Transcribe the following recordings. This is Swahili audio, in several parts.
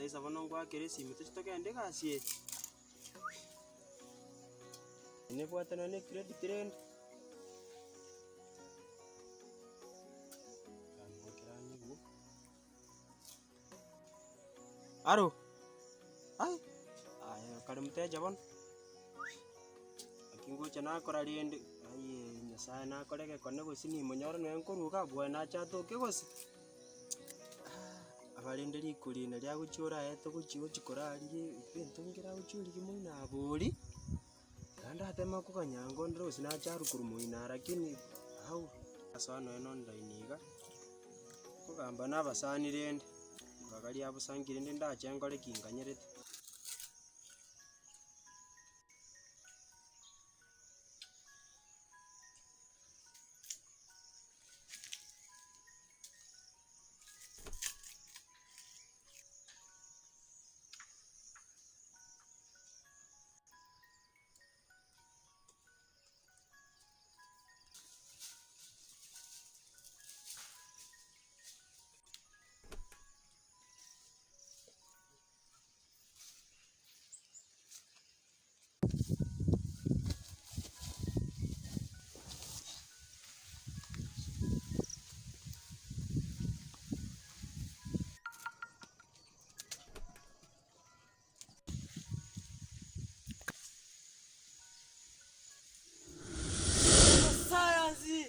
sanitizer bono ngwakera esimi togende gasi nebwatana ne credit trend aro ai kare mteja bono akingocha nakora rende aye nyasaye nakorege kone gosini monyoro nwe nkoruga bwana chatoke gosi abarinde rikurina rya guchura eto guchigo chikorari bintu ngira guchuri kimuna aburi kanda atema kukanyango ndro sinacharu kurumuina lakini au asana eno ndainiga kugamba nabasani rende ngagari abusangire ndi ndachengore kinganyerete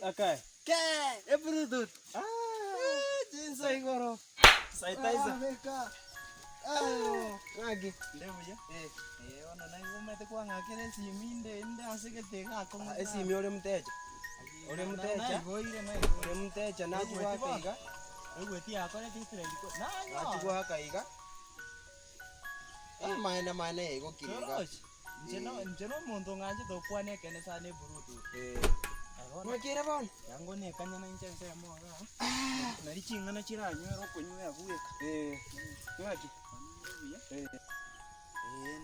Okay. Ke, ebrudut. Jinsa igoro. Sanitizer. Ngagi. Ndebuye. Ona na ngomete kwa ngakire siminde asegete gako. Esimi ore mteja. Ore mteja. Ore mteja nakuwa kaiga. Egweti akore kitire ndiko. Nakuwa kaiga. Maana ego kiriga. Njeno muntu nganje tokwane kene sane burutu. Mwakira bon. Yango ne kanyana njense ya mwaga. Nari chingana chiranywero kunywera buweka. Ngaki.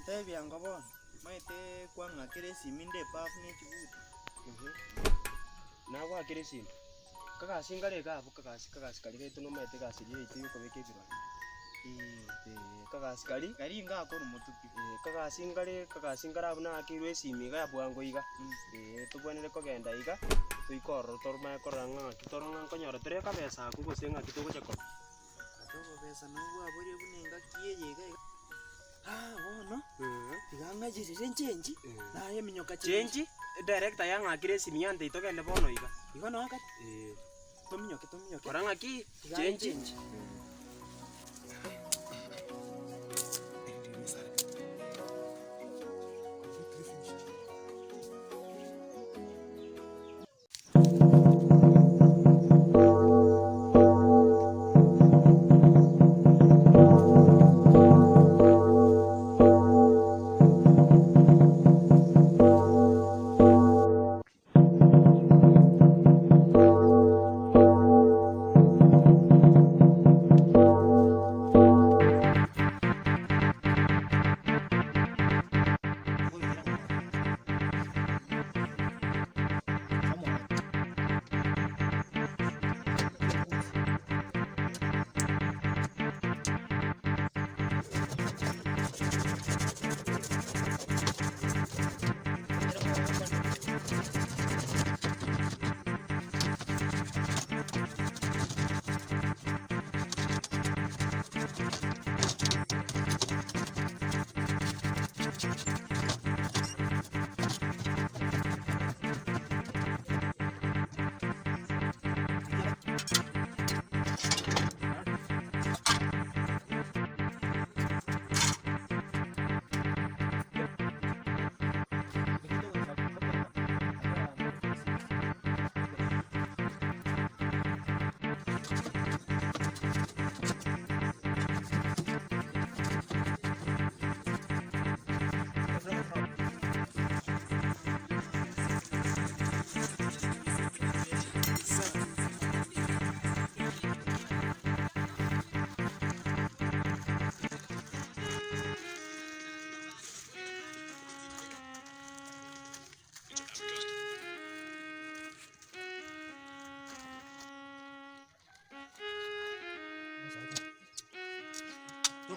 Ntebi yango bon. Maite kwa ngakire siminde paf ne chibutu. Na kwa kire sim. Kaka singare ka buka kaka sikali ketu no maite ka siri iti ko beke biro. Kaka sikali kari nga akora mutupi. Kaka singara buna akirwe simi ga bwango iga. Tubonere kogenda iga. Tuikoro torma koranga kitoronga konyora tere kabesa kuko senga kitoko chako. Atoko pesa nangwa abori bunenga kiyeyega. Ono. Iganga jirire chenji. Na ye minyoka chenji. Director yanga akire simi yande itogende bono iga. Igo no akati. Tominyoke. Koranga ki chenji.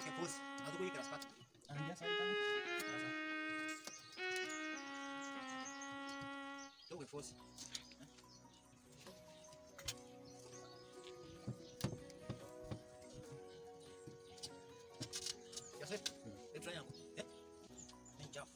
Okay, pause. Hatuko hiki raspat. Anja sawa tani. Sasa. Tuko pause. Yosef, entra yangu. Ni chafu.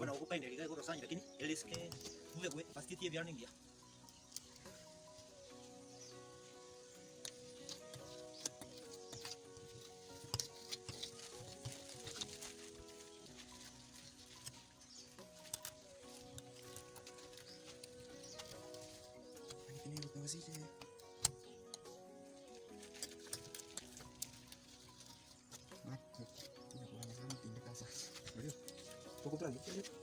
Abana ukupainde ligai kwa sanyi lakini eliske muwe paskiti ya ningia.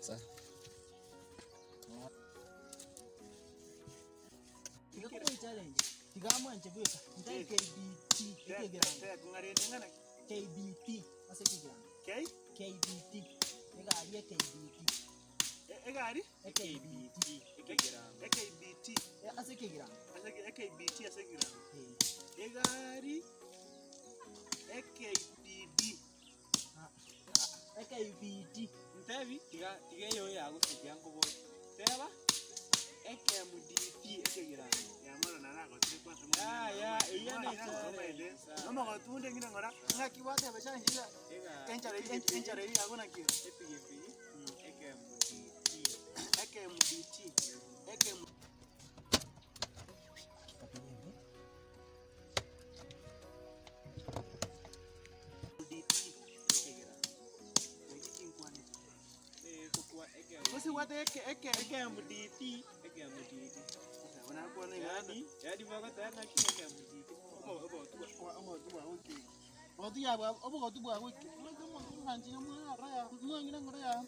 Sasa. Ikakuwa challenge. Tigamu anje bweka. Ndai KBT ikegiranga. KBT ase kigiranga. KBT. Egari KBT. Egari? KBT Ekigiranga. EKBT. ase kigiranga. EKBT ase kigiranga. Egari. EKBD. KBT. Ntebi tiga yo yago tigango bo. Teba EKMDT ekigiranga. Yamana narago tiri kwa samu. Ya, iya na chale. Mama gatunde ngina ngora. Ngakiwate bashanjira. Enchare yago nakio. EPGP. EKMDT. Kosi wate EKMDT. Unakuwa nini? Yadi bako tayari EKMDT. Otu ya bwa obo tu bwa wiki. Kama kanji na mwana raya. Ngina ngora ya.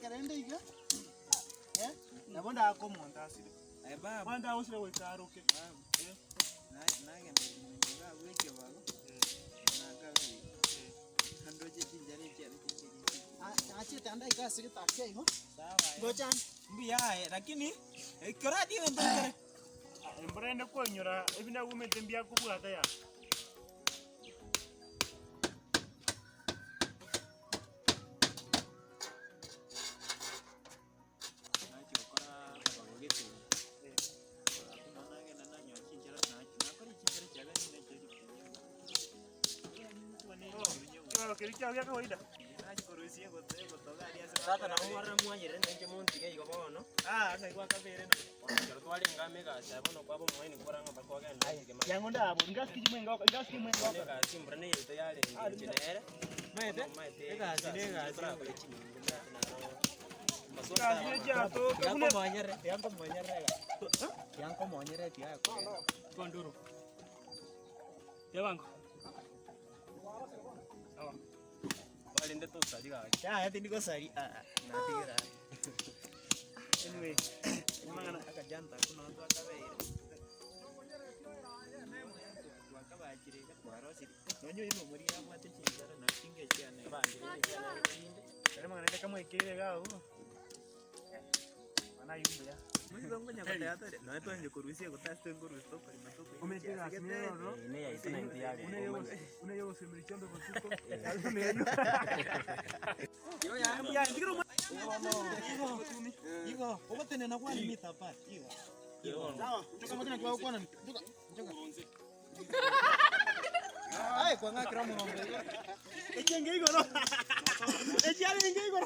Kerende iga. Nabonda akomonta asile. Eba. Wanda usire wekaruke. Nage nga weke babo. Naga we. Handoje jinjani chali. Achi tanda ikasi kitake hiyo. Sawa. Ngoja. Mbiya lakini koradi wende. Embrende konyora ebina gumete mbya kubwata ya. Kiricha ya kawaida. Sasa na mwarra mwanyire nje munti ke igobo no. Asa kwa kabere no. Kero twali ngame ka sabono kwabo mwaini kuranga bakwa ganda. Yango ndabo ngaski mwenga Ka simbrane yeto yale njenere. Maete. Ega sinega Kwa chini ngunda na ro. Kasi ya to yanko monyere yanko monyere pia ko. konduro. Yawango. Wale ndeto sadiga. Ya hati ndiko sari na tigira. Anyway, Mangana akajanta kuna watu akabeira. Wakabakireka twarosi. Nonyo ino muri amate chinzara na kinge cyane. Bandire cyane kinde. kare mangana kama ikire gawo. Mana yumbe ya. Muri bango nyakata yatore. No etonje kurusia kutaste ngurusto kwa matoko. Umetega sinero no? Ne ya itena ndi yale. Una yo semri chombe basuko. Alme ayu. Yo ya ndigiro. Igo, obotene na kwani mitapa. Igo. Sawa, kutoka mwana kwa uko na kutoka. Ai kwa ngakira mu ngombe. Echenge igo no. Echenge igo.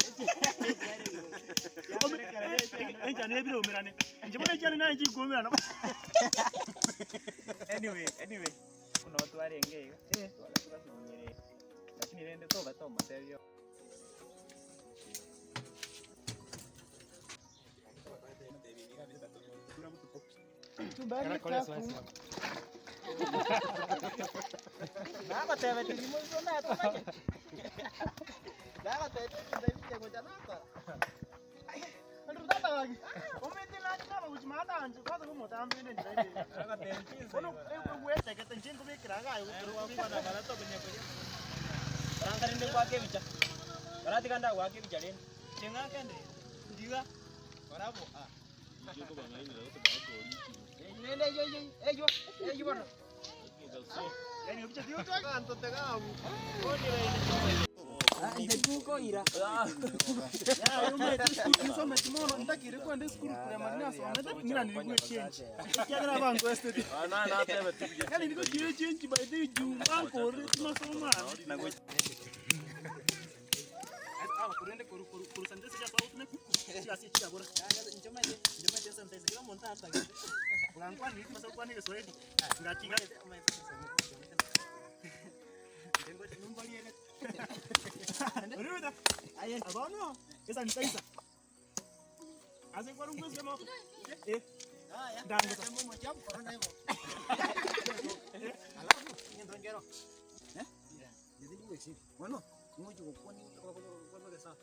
Enja ne biro umirane. Njibona echane na nji kumirana. Anyway, kuna watu warengega. Wala tukasinyere. Lakini rende toba toma serio. Tumbali kafu. Nako tebe tulimo sonda tomaje. Daga tete ndaipite kutanaka. Ndutata waki. Umetela kama kuchimata anje kwaza kumotambe nende ndaipite. Akatentiza. Kono kuwete kete njingo bikiraga yo Kwana barato kwenye kwenye. Rangarinde kwake bicha. Barati kanda kwake bicha leni. chenga kende. Ndiga. Barabo ah. Nende yo bana. Yani bicha dio tu kanto tegabu. Ndetuko ira. Ya yo me school nisome kimono ndakire kwenda school primary naso amete nina nilikuwa change. Kiagira bantu estate. Na tebe tibije. Yani niko kire change by the juu banko re masomo na go. Aba kurende kuru sandese ya kwa utume. Siasi chia bora. Njoma tesa ntese kila monta hata. Kulangwa ni masomo kwa ni Kiswahili. Ngatiga. Ndengo numba liene. Uruda. Aye. Abono. Esa nitaisa. Ase kwa rungu sema. Haya. Dango sema moja corona hivyo. Alafu ndongero. Ndio wewe. Bueno, ngoja kukoni kwa kesa.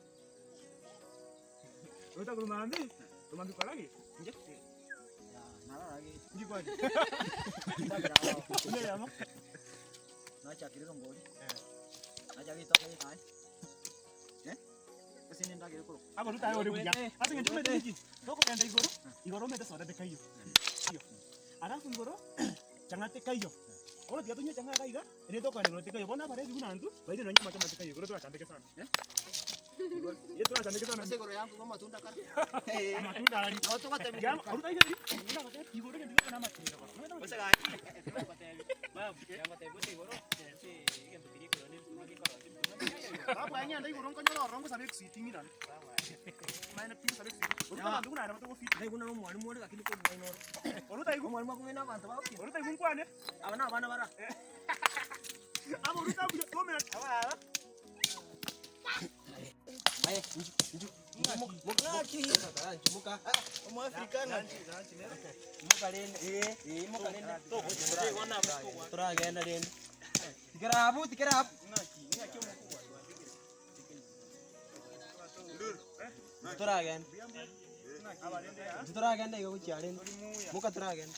Uta kumambi? Kumambi kwa lagi? Nje. Ya, nala lagi. Nje kwa. Nje ya mo. Na chakiro ngoli. Aja kita kali kai. Kesini ndak kiro. Apa tu tayo ore buja. Asa ngetume tiki. Toko kenda igoro. Igoro mete soda de kayo. Iyo. Alafu igoro changate kayo. Ona tiga tunyo changa kaiga. Ene toko ane kayo. Bona pare biguna antu. Baidi nonyo mata mata kayo. Igoro tu achandeke sana. Yetu achandeke sana. Segoro yangu kama matunda kana. Matunda ali. Watu kate mjama. Jam, aru tayo ni. Nda kate igoro ndio kana matunda. Bose gani? Babu, yango te bote igoro. Si igento kiri ko ni magi ko. Babu anya ndai igoro nkonyo rongo sabe kusitingi dan. Maana pin sabe kusitingi. Uru kama nduguna arama to fit. Dai kuna mwalimu wale lakini ko mwaino. Uru tayo Mwalimu ko ngena bantu bawo. uru tayo kwane. Abana bara. Aba uru tayo to me. Aba. Aye, nju. Muklaki. Muka. Omo africana. Muka lene. Muka lene. To ko jira wana ko. Tura genda lene. Tikarabu. Tura genda. Tura genda yo kuchalen. Muka tura genda.